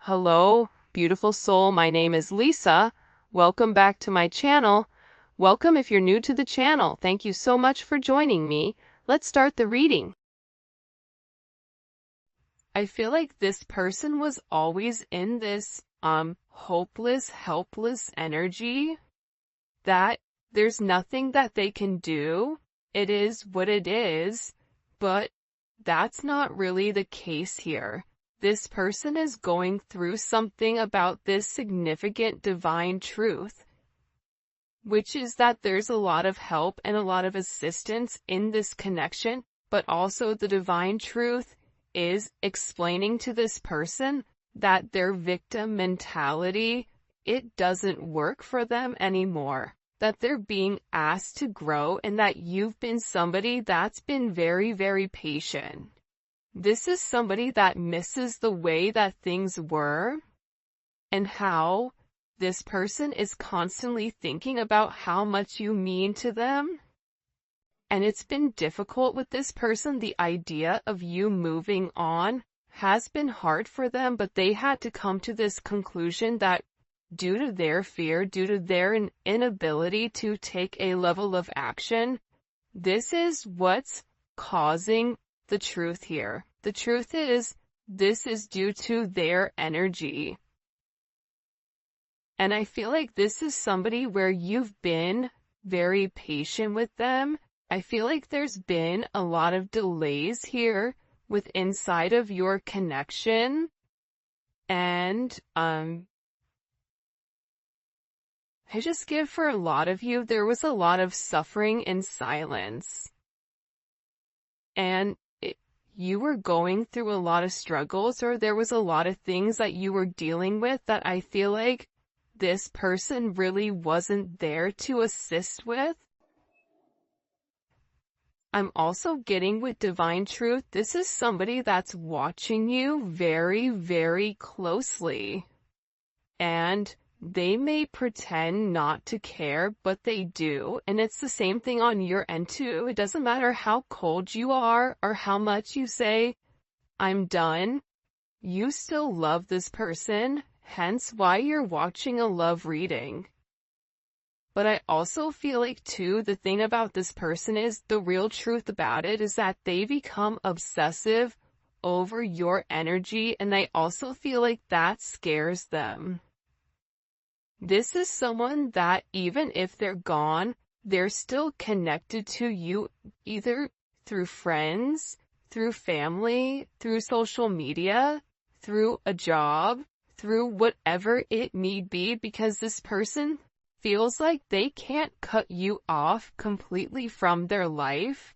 Hello, beautiful soul. My name is Lisa. Welcome back to my channel. Welcome if you're new to the channel. Thank you so much for joining me. Let's start the reading. I feel like this person was always in this hopeless, helpless energy that there's nothing that they can do. It is what it is, but that's not really the case here. This person is going through something about this significant divine truth, which is that there's a lot of help and a lot of assistance in this connection, but also the divine truth is explaining to this person that their victim mentality, it doesn't work for them anymore, that they're being asked to grow, and that you've been somebody that's been very, very patient. This is somebody that misses the way that things were and how this person is constantly thinking about how much you mean to them. And it's been difficult with this person. The idea of you moving on has been hard for them, but they had to come to this conclusion that due to their fear, due to their inability to take a level of action, this is what's causing the truth here. The truth is, this is due to their energy. And I feel like this is somebody where you've been very patient with them. I feel like there's been a lot of delays here with inside of your connection. And, I just give for a lot of you, there was a lot of suffering in silence. And you were going through a lot of struggles, or there was a lot of things that you were dealing with that I feel like this person really wasn't there to assist with. I'm also getting with divine truth, this is somebody that's watching you very, very closely. And they may pretend not to care, but they do. And it's the same thing on your end too. It doesn't matter how cold you are or how much you say, I'm done. You still love this person, hence why you're watching a love reading. But I also feel like too, the thing about this person is, the real truth about it is that they become obsessive over your energy, and I also feel like that scares them. This is someone that even if they're gone, they're still connected to you, either through friends, through family, through social media, through a job, through whatever it may be, because this person feels like they can't cut you off completely from their life.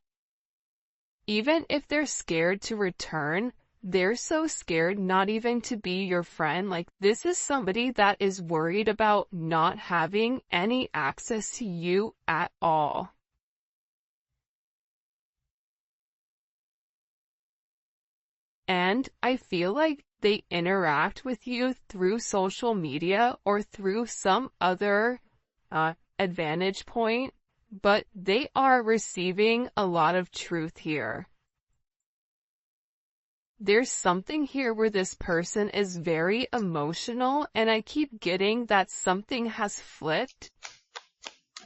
Even if they're scared to return, they're so scared not even to be your friend. Like, this is somebody that is worried about not having any access to you at all. And I feel like they interact with you through social media or through some other advantage point, but they are receiving a lot of truth here. There's something here where this person is very emotional, and I keep getting that something has flipped.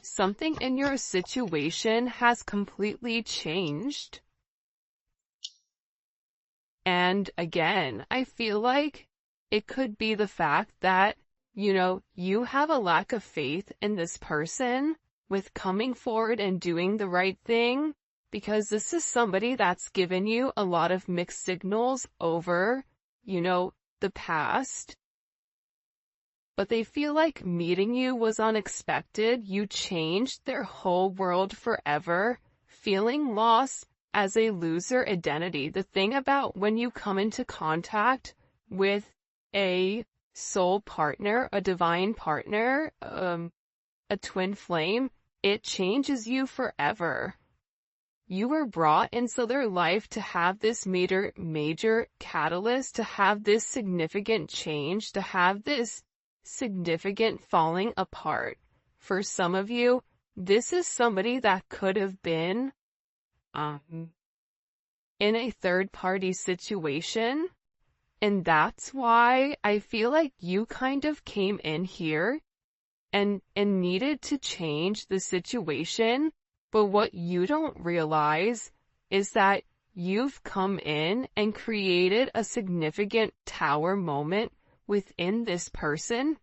Something in your situation has completely changed. And again, I feel like it could be the fact that, you have a lack of faith in this person with coming forward and doing the right thing, because this is somebody that's given you a lot of mixed signals over, the past. But they feel like meeting you was unexpected. You changed their whole world forever, feeling lost as a loser identity. The thing about when you come into contact with a soul partner, a divine partner, a twin flame, it changes you forever. You were brought into their life to have this major catalyst, to have this significant change, to have this significant falling apart. For some of you, this is somebody that could have been in a third-party situation, And that's why I feel like you kind of came in here and needed to change the situation. But what you don't realize is that you've come in and created a significant tower moment within this person.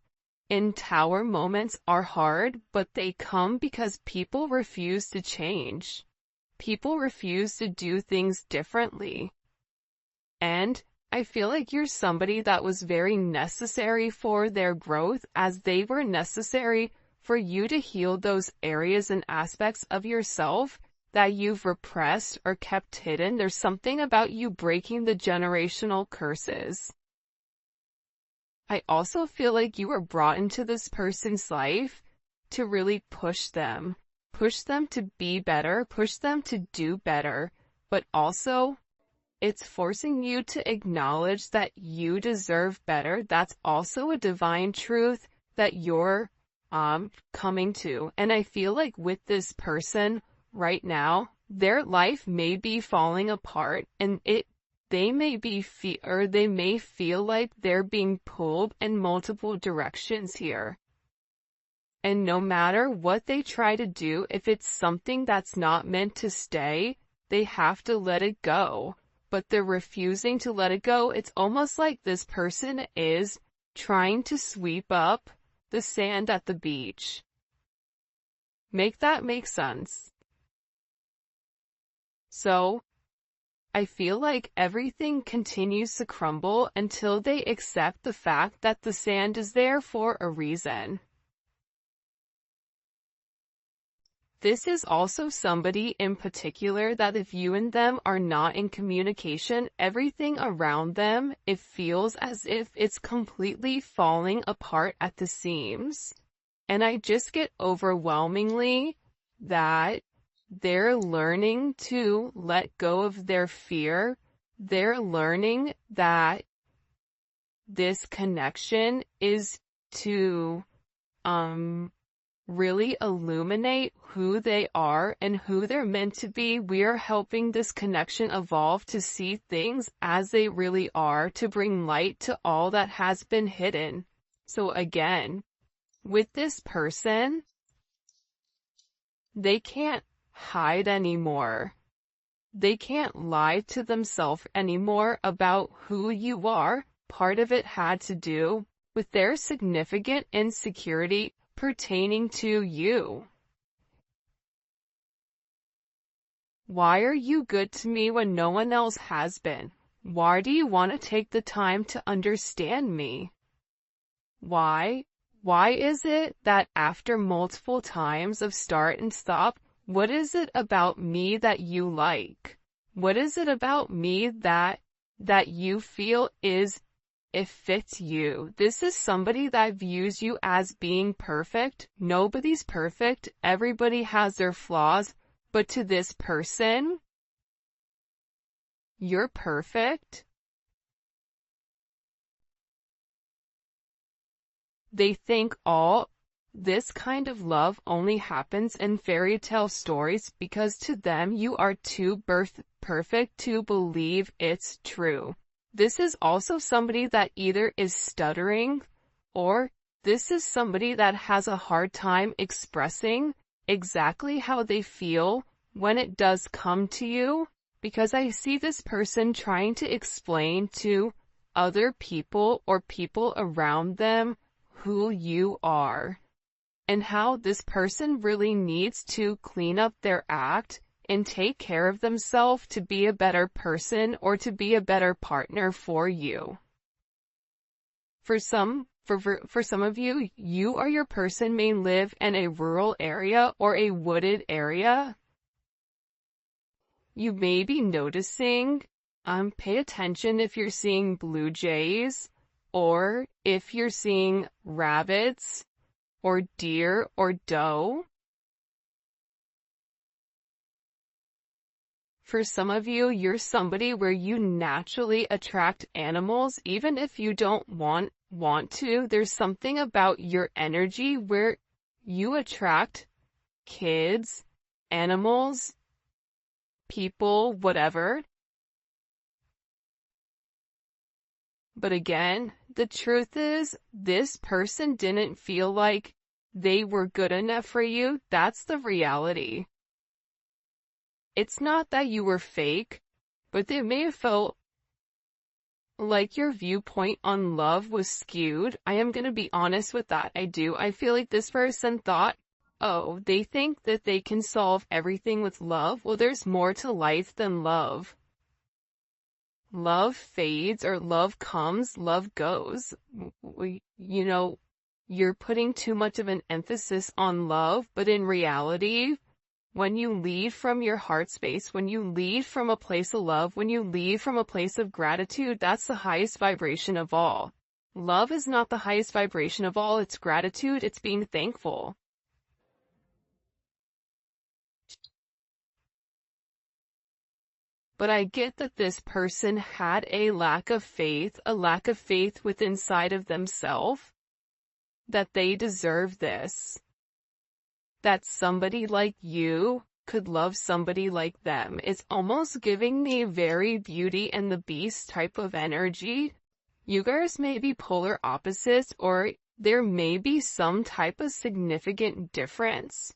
And tower moments are hard, but they come because people refuse to change. People refuse to do things differently. And I feel like you're somebody that was very necessary for their growth, as they were necessary for you to heal those areas and aspects of yourself that you've repressed or kept hidden. There's something about you breaking the generational curses. I also feel like you were brought into this person's life to really push them to be better, push them to do better, but also it's forcing you to acknowledge that you deserve better. That's also a divine truth that you're coming to. And I feel like with this person right now, their life may be falling apart, and they may feel like they're being pulled in multiple directions here. And no matter what they try to do, if it's something that's not meant to stay, they have to let it go. But they're refusing to let it go. It's almost like this person is trying to sweep up the sand at the beach. Make that make sense? So, I feel like everything continues to crumble until they accept the fact that the sand is there for a reason. This is also somebody in particular that if you and them are not in communication, everything around them, it feels as if it's completely falling apart at the seams. And I just get overwhelmingly that they're learning to let go of their fear. They're learning that this connection is to, really illuminate who they are and who they're meant to be. We're helping this connection evolve to see things as they really are, to bring light to all that has been hidden. So again, with this person, they can't hide anymore. They can't lie to themselves anymore about who you are. Part of it had to do with their significant insecurity pertaining to you. Why are you good to me when no one else has been? Why do you want to take the time to understand me? Why? Why is it that after multiple times of start and stop, what is it about me that you like? What is it about me that you feel it fits you? This is somebody that views you as being perfect. Nobody's perfect. Everybody has their flaws. But to this person, you're perfect. They think all this kind of love only happens in fairy tale stories because to them you are too perfect to believe it's true. This is also somebody that either is stuttering, or this is somebody that has a hard time expressing exactly how they feel when it does come to you, because I see this person trying to explain to other people or people around them who you are, and how this person really needs to clean up their act and take care of themselves to be a better person or to be a better partner for you. For some of you, you or your person may live in a rural area or a wooded area. You may be noticing, pay attention if you're seeing blue jays, or if you're seeing rabbits, or deer, or doe. For some of you, you're somebody where you naturally attract animals, even if you don't want to. There's something about your energy where you attract kids, animals, people, whatever. But again, the truth is, this person didn't feel like they were good enough for you. That's the reality. It's not that you were fake, but they may have felt like your viewpoint on love was skewed. I am gonna be honest with that. I feel like this person thought, oh, they think that they can solve everything with love. Well, there's more to life than love. Love fades, or love comes, love goes. You're putting too much of an emphasis on love, but in reality, when you lead from your heart space, when you lead from a place of love, when you lead from a place of gratitude, that's the highest vibration of all. Love is not the highest vibration of all, it's gratitude, it's being thankful. But I get that this person had a lack of faith within inside of themselves, that they deserve this. That somebody like you could love somebody like them. It's almost giving me very Beauty and the Beast type of energy. You guys may be polar opposites, or there may be some type of significant difference.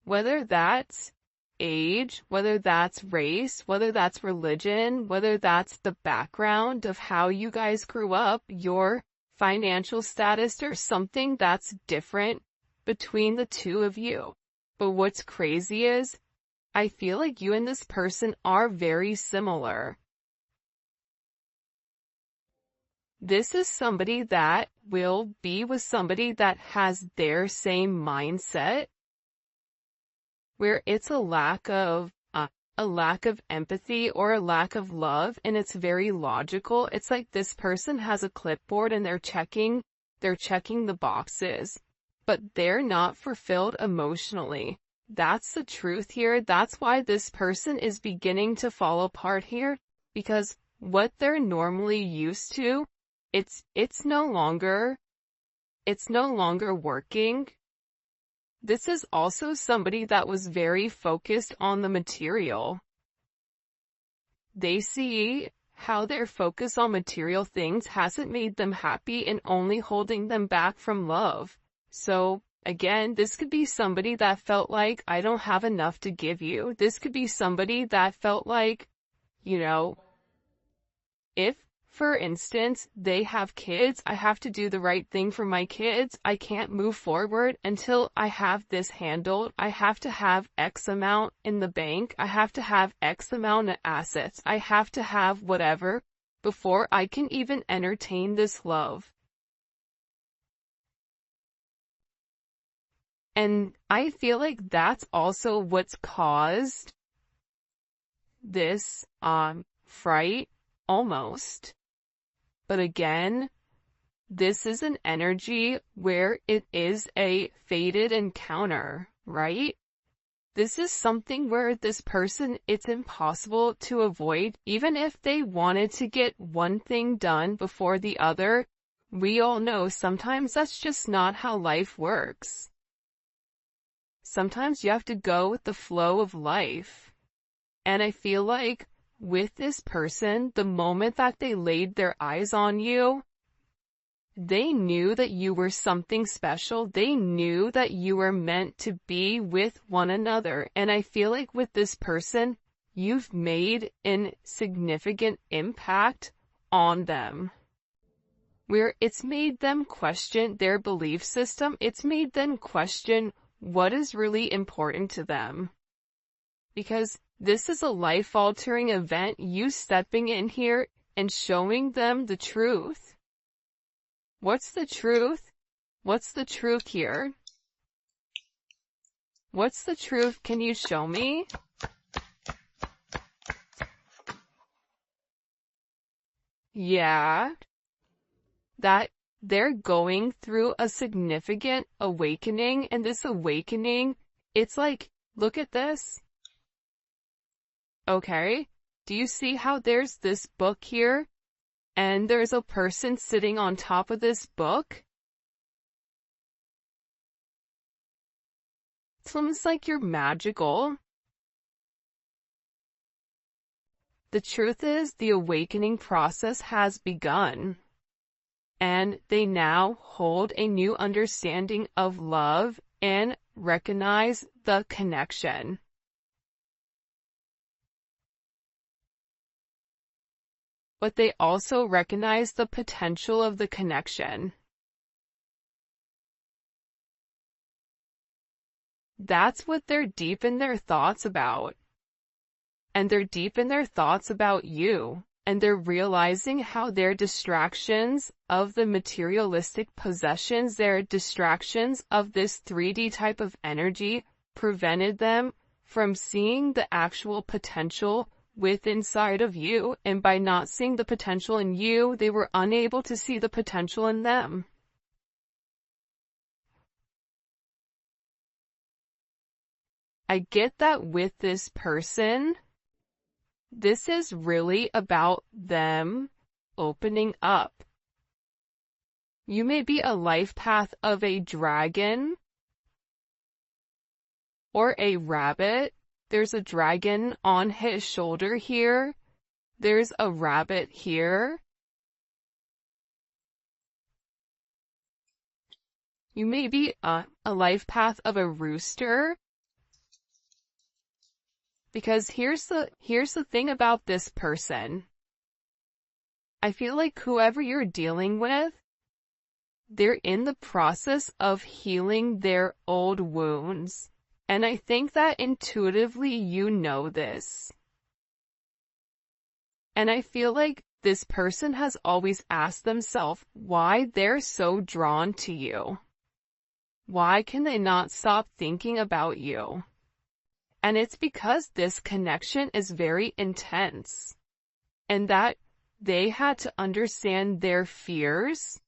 Whether that's age, whether that's race, whether that's religion, whether that's the background of how you guys grew up, your financial status, or something that's different between the two of you. But what's crazy is, I feel like you and this person are very similar. This is somebody that will be with somebody that has their same mindset, where it's a lack of empathy or a lack of love, and it's very logical. It's like this person has a clipboard and they're checking the boxes, but they're not fulfilled emotionally. That's the truth here. That's why this person is beginning to fall apart here, because what they're normally used to, it's no longer working. This is also somebody that was very focused on the material. They see how their focus on material things hasn't made them happy and only holding them back from love. So, again, this could be somebody that felt like, I don't have enough to give you. This could be somebody that felt like, if, for instance, they have kids, I have to do the right thing for my kids. I can't move forward until I have this handled. I have to have X amount in the bank. I have to have X amount of assets. I have to have whatever before I can even entertain this love. And I feel like that's also what's caused this, fright, almost. But again, this is an energy where it is a fated encounter, right? This is something where this person, it's impossible to avoid. Even if they wanted to get one thing done before the other, we all know sometimes that's just not how life works. Sometimes you have to go with the flow of life. And I feel like with this person, the moment that they laid their eyes on you, they knew that you were something special. They knew that you were meant to be with one another. And I feel like with this person, you've made a significant impact on them, where it's made them question their belief system. It's made them question what is really important to them. Because this is a life-altering event, you stepping in here and showing them the truth. What's the truth? What's the truth here? What's the truth? Can you show me? Yeah. That they're going through a significant awakening, and this awakening, it's like, look at this. Okay, do you see how there's this book here? And there's a person sitting on top of this book? It's almost like you're magical. The truth is, the awakening process has begun, and they now hold a new understanding of love and recognize the connection. But they also recognize the potential of the connection. That's what they're deep in their thoughts about. And they're deep in their thoughts about you. And they're realizing how their distractions of the materialistic possessions, their distractions of this 3D type of energy, prevented them from seeing the actual potential within inside of you. And by not seeing the potential in you, they were unable to see the potential in them. I get that with this person, this is really about them opening up. You may be a life path of a dragon or a rabbit. There's a dragon on his shoulder here. There's a rabbit here. You may be a life path of a rooster. Because here's the thing about this person. I feel like whoever you're dealing with, they're in the process of healing their old wounds. And I think that intuitively you know this. And I feel like this person has always asked themselves why they're so drawn to you. Why can they not stop thinking about you? And it's because this connection is very intense, and that they had to understand their fears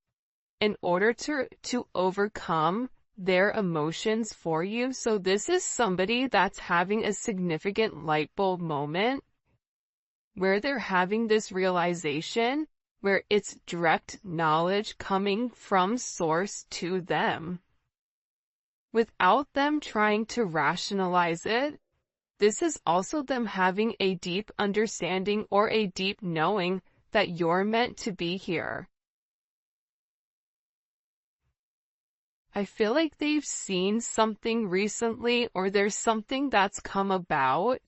in order to overcome their emotions for you. So this is somebody that's having a significant light bulb moment where they're having this realization where it's direct knowledge coming from source to them without them trying to rationalize it. This is also them having a deep understanding or a deep knowing that you're meant to be here. I feel like they've seen something recently, or there's something that's come about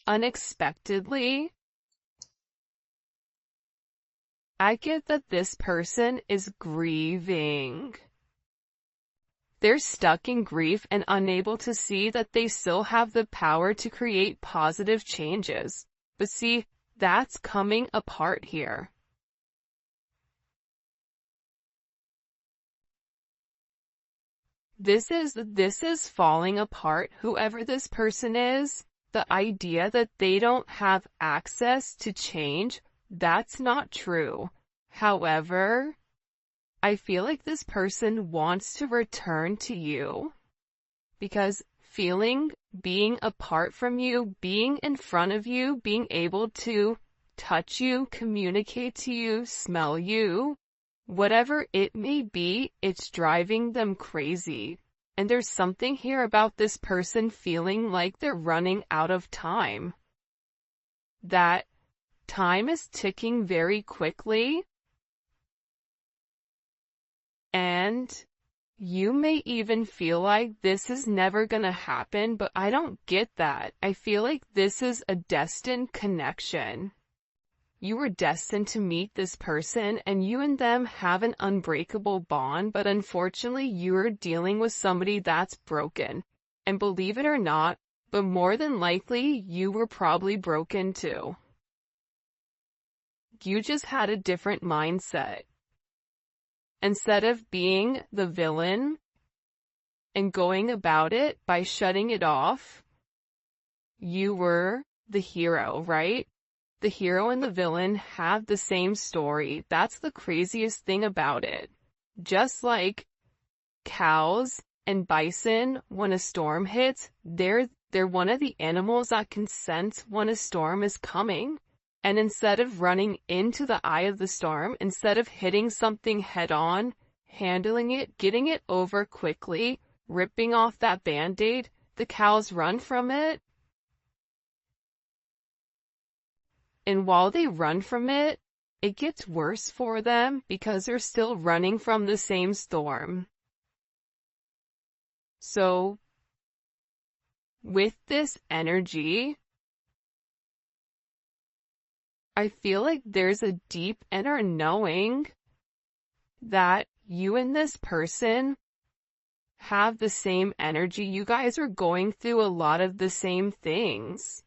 unexpectedly. I get that this person is grieving. They're stuck in grief and unable to see that they still have the power to create positive changes. But see, that's coming apart here. This is falling apart. Whoever this person is, the idea that they don't have access to change, that's not true. However, I feel like this person wants to return to you because being apart from you, being in front of you, being able to touch you, communicate to you, smell you, whatever it may be, it's driving them crazy. And there's something here about this person feeling like they're running out of time. That time is ticking very quickly. And you may even feel like this is never gonna happen, but I don't get that. I feel like this is a destined connection. You were destined to meet this person, and you and them have an unbreakable bond, but unfortunately you're dealing with somebody that's broken. And believe it or not, but more than likely you were probably broken too. You just had a different mindset. Instead of being the villain and going about it by shutting it off, you were the hero, right? The hero and the villain have the same story. That's the craziest thing about it. Just like cows and bison, when a storm hits, they're one of the animals that can sense when a storm is coming. And instead of running into the eye of the storm, instead of hitting something head on, handling it, getting it over quickly, ripping off that band-aid, the cows run from it. And while they run from it, it gets worse for them because they're still running from the same storm. So, with this energy, I feel like there's a deep inner knowing that you and this person have the same energy. You guys are going through a lot of the same things.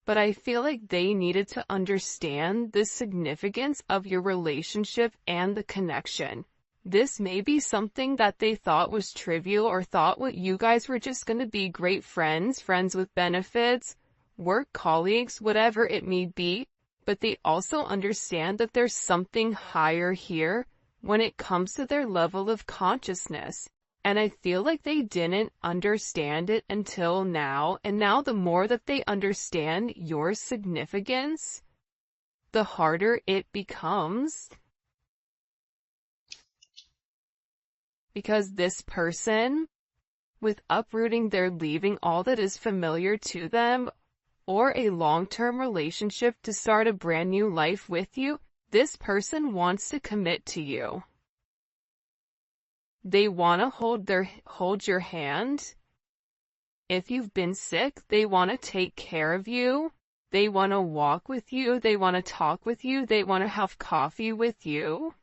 But I feel like they needed to understand the significance of your relationship and the connection. This may be something that they thought was trivial or thought what you guys were just going to be great friends, friends with benefits, work colleagues, whatever it may be. But they also understand that there's something higher here when it comes to their level of consciousness. And I feel like they didn't understand it until now, and now the more that they understand your significance, the harder it becomes. Because this person, with uprooting, they're leaving all that is familiar to them, or a long-term relationship to start a brand new life with you, this person wants to commit to you. They want to hold your hand. If you've been sick, they want to take care of you. They want to walk with you. They want to talk with you. They want to have coffee with you.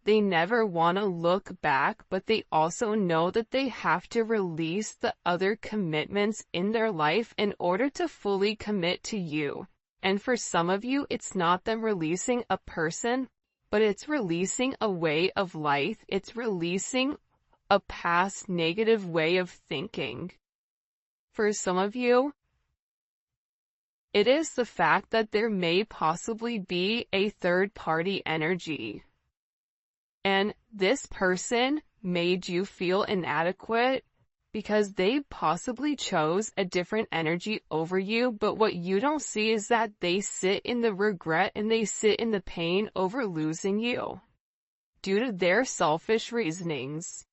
They never want to look back, but they also know that they have to release the other commitments in their life in order to fully commit to you. And for some of you, it's not them releasing a person, but it's releasing a way of life. It's releasing a past negative way of thinking. For some of you, it is the fact that there may possibly be a third-party energy. And this person made you feel inadequate because they possibly chose a different energy over you, but what you don't see is that they sit in the regret and they sit in the pain over losing you due to their selfish reasonings.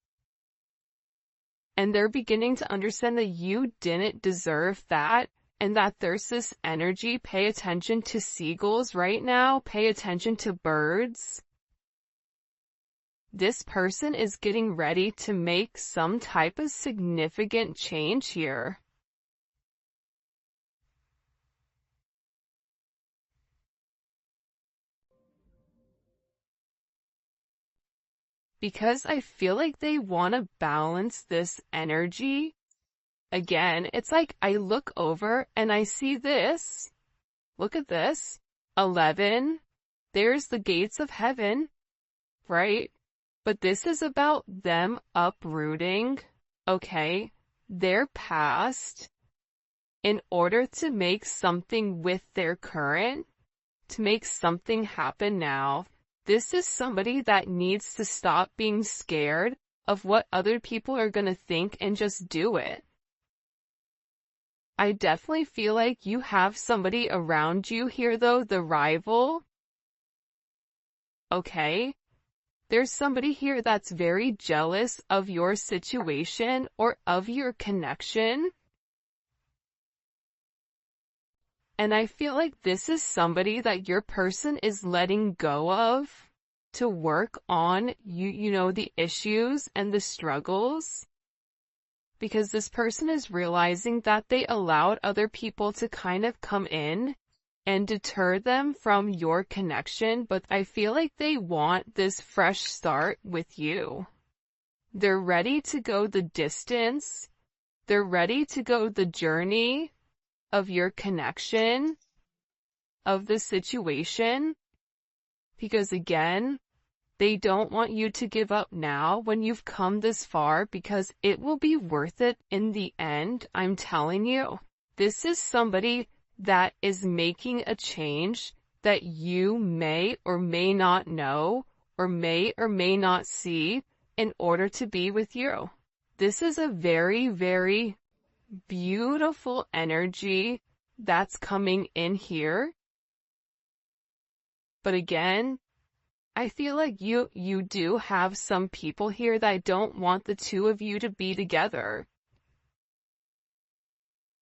And they're beginning to understand that you didn't deserve that and that there's this energy. Pay attention to seagulls right now. Pay attention to birds. This person is getting ready to make some type of significant change here. Because I feel like they want to balance this energy. Again, it's like I look over and I see this. Look at this. 11. There's the gates of heaven, right? But this is about them uprooting, okay, their past in order to make something with their current, to make something happen now. This is somebody that needs to stop being scared of what other people are going to think and just do it. I definitely feel like you have somebody around you here though, the rival. Okay? There's somebody here that's very jealous of your situation or of your connection. And I feel like this is somebody that your person is letting go of to work on you know, the issues and the struggles. Because this person is realizing that they allowed other people to kind of come in and deter them from your connection, but I feel like they want this fresh start with you. They're ready to go the distance. They're ready to go the journey of your connection, of the situation, because again, they don't want you to give up now when you've come this far, because it will be worth it in the end, I'm telling you. This is somebody that is making a change that you may or may not know or may not see in order to be with you. This is a very, very beautiful energy that's coming in here. But again, I feel like you do have some people here that don't want the two of you to be together.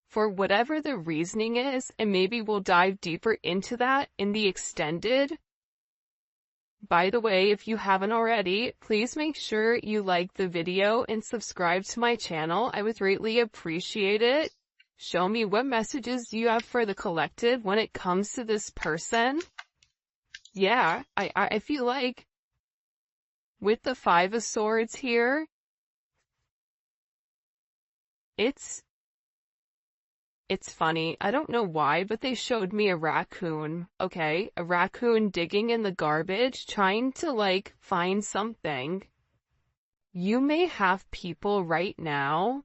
for whatever the reasoning is, and maybe we'll dive deeper into that in the extended. By the way, if you haven't already, please make sure you like the video and subscribe to my channel. I would greatly appreciate it. Show me what messages you have for the collective when it comes to this person. Yeah, I feel like with the Five of Swords here, it's funny. I don't know why, but they showed me a raccoon, okay? A raccoon digging in the garbage, trying to, like, find something. You may have people right now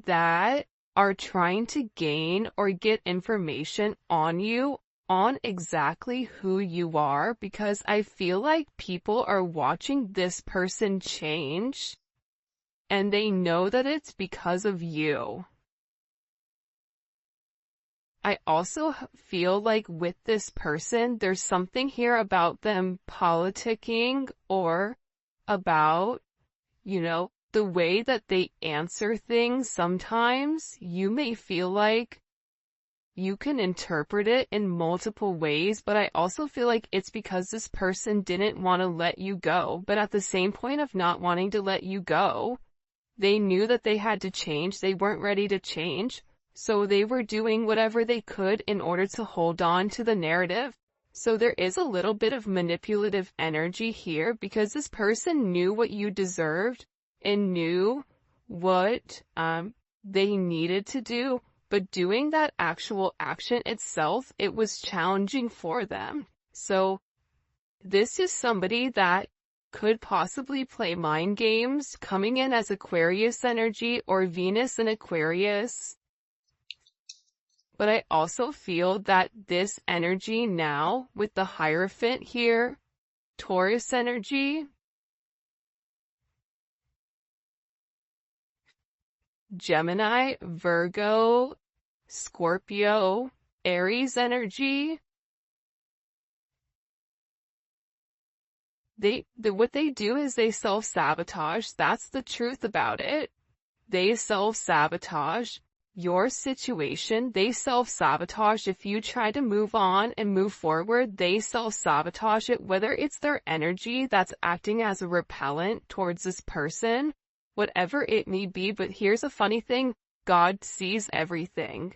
that are trying to gain or get information on you, on exactly who you are, because I feel like people are watching this person change, and they know that it's because of you. I also feel like with this person, there's something here about them politicking or about, the way that they answer things. Sometimes you may feel like you can interpret it in multiple ways, but I also feel like it's because this person didn't want to let you go. But at the same point of not wanting to let you go, they knew that they had to change. They weren't ready to change. So they were doing whatever they could in order to hold on to the narrative. So there is a little bit of manipulative energy here because this person knew what you deserved and knew what they needed to do, but doing that actual action itself, it was challenging for them. So this is somebody that could possibly play mind games, coming in as Aquarius energy or Venus in Aquarius. But I also feel that this energy now, with the Hierophant here, Taurus energy, Gemini, Virgo, Scorpio, Aries energy, what they do is they self-sabotage. That's the truth about it. They self-sabotage your situation. They self-sabotage. If you try to move on and move forward, they self-sabotage it, whether it's their energy that's acting as a repellent towards this person, whatever it may be. But here's a funny thing. God sees everything.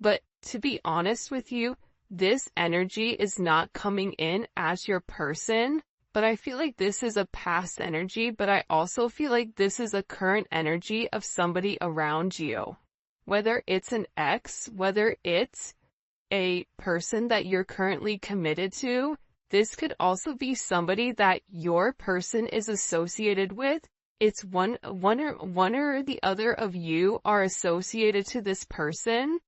But to be honest with you, this energy is not coming in as your person, but I feel like this is a past energy, but I also feel like this is a current energy of somebody around you. Whether it's an ex, whether it's a person that you're currently committed to, this could also be somebody that your person is associated with. It's one or the other of you are associated to this person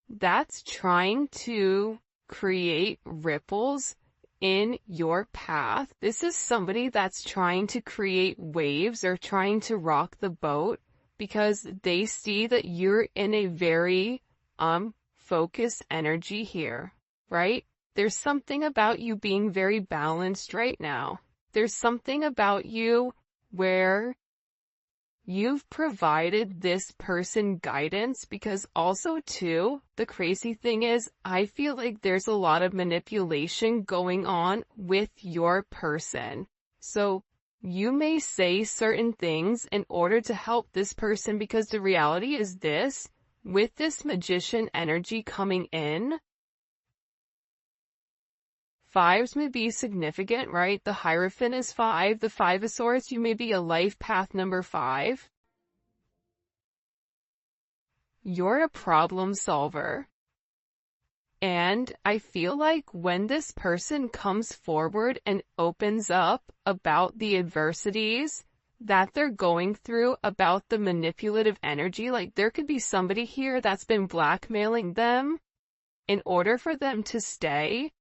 that's trying to create ripples in your path. This is somebody that's trying to create waves or trying to rock the boat because they see that you're in a very focused energy here, right? There's something about you being very balanced right now. There's something about you where you've provided this person guidance, because also too, the crazy thing is, I feel like there's a lot of manipulation going on with your person. So you may say certain things in order to help this person, because the reality is this, with this Magician energy coming in, fives may be significant, right? The Hierophant is 5. The Five of Swords, you may be a life path number 5. You're a problem solver. And I feel like when this person comes forward and opens up about the adversities that they're going through, about the manipulative energy, like there could be somebody here that's been blackmailing them in order for them to stay,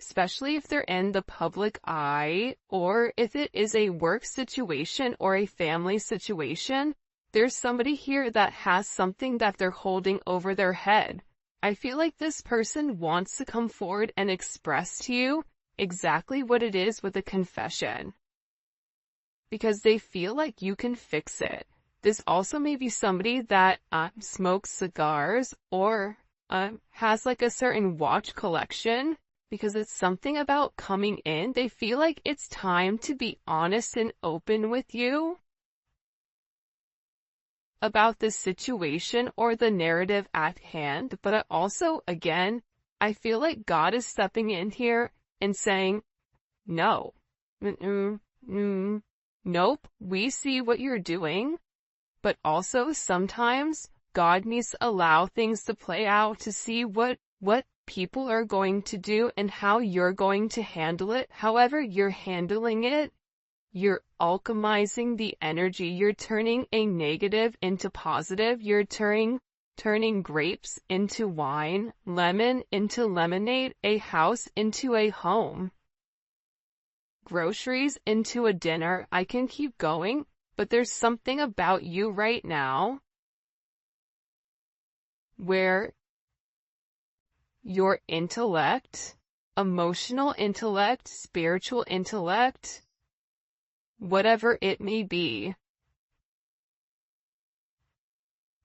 especially if they're in the public eye, or if it is a work situation or a family situation. There's somebody here that has something that they're holding over their head. I feel like this person wants to come forward and express to you exactly what it is with a confession. because they feel like you can fix it. This also may be somebody that smokes cigars or has like a certain watch collection, because it's something about coming in. They feel like it's time to be honest and open with you about the situation or the narrative at hand. But I also, again, I feel like God is stepping in here and saying, no, nope, we see what you're doing. But also sometimes God needs to allow things to play out to see what people are going to do and how you're going to handle it. However you're handling it, you're alchemizing the energy. You're turning a negative into positive. You're turning grapes into wine, lemon into lemonade, a house into a home, groceries into a dinner. I can keep going, but there's something about you right now where your intellect, emotional intellect, spiritual intellect, whatever it may be,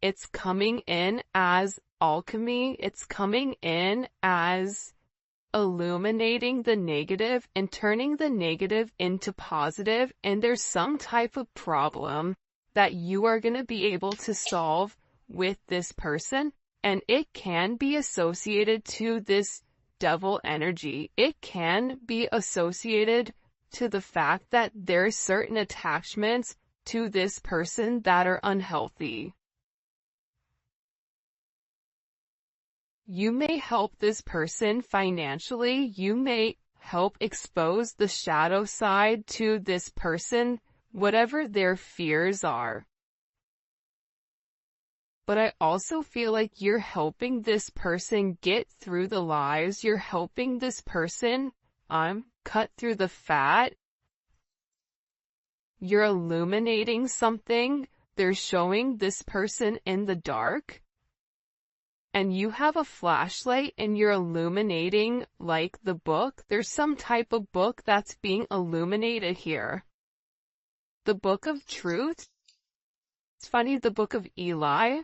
it's coming in as alchemy. It's coming in as illuminating the negative and turning the negative into positive. And there's some type of problem that you are going to be able to solve with this person. And it can be associated to this devil energy. It can be associated to the fact that there's certain attachments to this person that are unhealthy. You may help this person financially. You may help expose the shadow side to this person, whatever their fears are. But I also feel like you're helping this person get through the lies. You're helping this person cut through the fat. You're illuminating something. They're showing this person in the dark. And you have a flashlight and you're illuminating like the book. There's some type of book that's being illuminated here. The book of truth. It's funny, the book of Eli.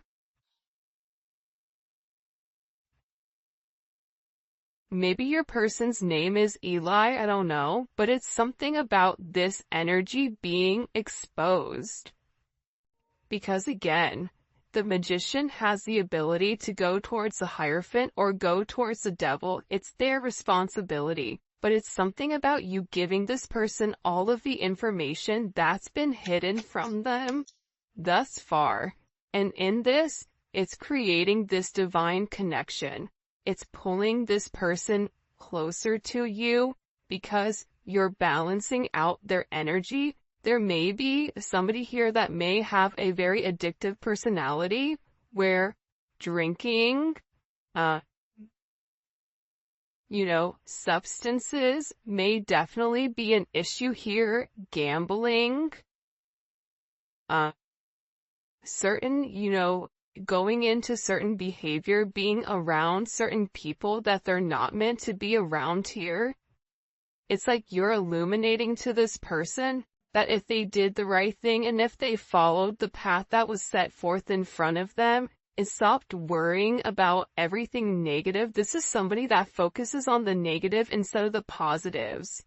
Maybe your person's name is Eli, I don't know, but it's something about this energy being exposed. Because again, the magician has the ability to go towards the Hierophant or go towards the devil. It's their responsibility. But it's something about you giving this person all of the information that's been hidden from them thus far. And in this, it's creating this divine connection. It's pulling this person closer to you because you're balancing out their energy. There may be somebody here that may have a very addictive personality where drinking, substances may definitely be an issue here. Gambling, certain, going into certain behavior, being around certain people that they're not meant to be around here. It's like you're illuminating to this person that if they did the right thing and if they followed the path that was set forth in front of them and stopped worrying about everything negative. This is somebody that focuses on the negative instead of the positives.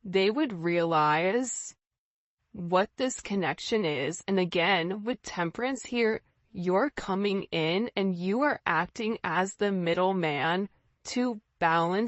They would realize what this connection is. And again, with Temperance here, you're coming in and you are acting as the middleman to balance